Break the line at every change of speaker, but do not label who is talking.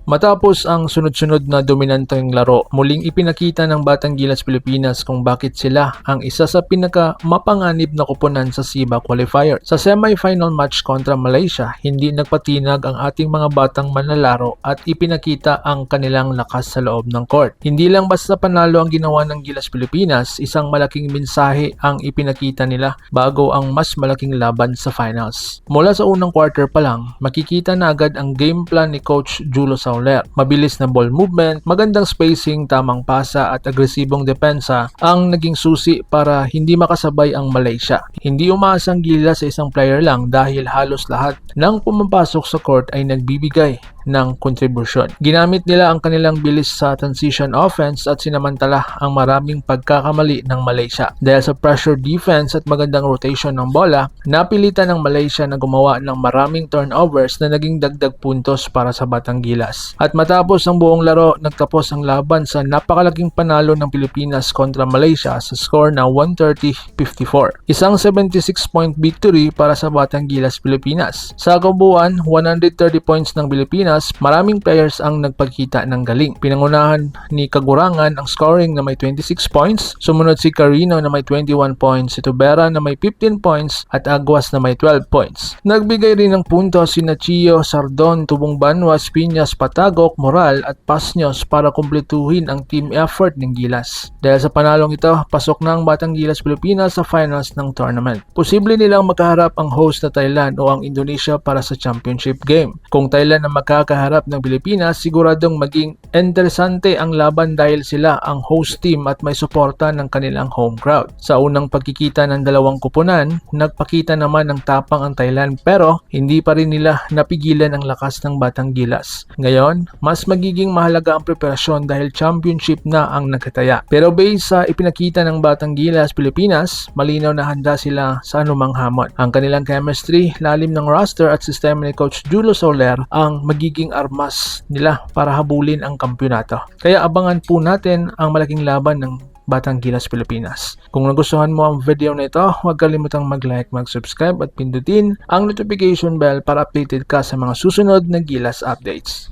Matapos ang sunod-sunod na dominanteng laro, muling ipinakita ng Batang Gilas Pilipinas kung bakit sila ang isa sa pinaka-mapanganib na koponan sa SIBA qualifier. Sa semi-final match kontra Malaysia, hindi nagpatinag ang ating mga batang manlalaro at ipinakita ang kanilang lakas sa loob ng court. Hindi lang basta panalo ang ginawa ng Gilas Pilipinas, isang malaking mensahe ang ipinakita nila bago ang mas malaking laban sa finals. Mula sa unang quarter pa lang, makikita na agad ang game plan ni Coach Julo Sauler. Mabilis na ball movement, magandang spacing, tamang pasa at agresibong depensa ang naging susi para hindi makasabay ang Malaysia. Hindi umaasang Gilas sa isang player lang dahil halos lahat ng pumapasok sa court ay nagbibigay ng kontribusyon. Ginamit nila ang kanilang bilis sa transition offense at sinamantala ang maraming pagkakamali ng Malaysia. Dahil sa pressure defense at magandang rotation ng bola, napilitan ng Malaysia na gumawa ng maraming turnovers na naging dagdag puntos para sa Batang Gilas. At matapos ang buong laro, nagtapos ang laban sa napakalaking panalo ng Pilipinas kontra Malaysia sa score na 130-54. Isang 76-point victory para sa Batang Gilas Pilipinas. Sa kabuuan, 130 points ng Pilipinas, maraming players ang nagpakita ng galing. Pinangunahan ni Kagurangan ang scoring na may 26 points, sumunod si Carino na may 21 points, si Tubera na may 15 points at Aguas na may 12 points. Nagbigay rin ng puntos si Nachio, Sardon, Tubong Banwas, Piñas, Patagok, Moral at Pasños para kumpletuhin ang team effort ng Gilas. Dahil sa panalong ito, pasok na ang Batang Gilas Pilipinas sa finals ng tournament. Posible nilang makaharap ang host na Thailand o ang Indonesia para sa championship game. Kung Thailand ang makakaharap ng Pilipinas, siguradong maging interesante ang laban dahil sila ang host team at may suporta ng kanilang home crowd. Sa unang pagkikita ng dalawang koponan, nagpakita naman ng tapang ang Thailand pero hindi pa rin nila napigilan ang lakas ng Batang Gilas. Ngayon, mas magiging mahalaga ang preparasyon dahil championship na ang nagkataya. Pero based sa ipinakita ng Batang Gilas Pilipinas, malinaw na handa sila sa anumang hamon. Ang kanilang chemistry, lalim ng roster at sistema ni Coach Julo Sauler ang magiging armas nila para habulin ang kampyonato. Kaya abangan po natin ang malaking laban ng Batang Gilas Pilipinas. Kung nagustuhan mo ang video na ito, huwag kalimutang mag-like, mag-subscribe at pindutin ang notification bell para updated ka sa mga susunod na Gilas updates.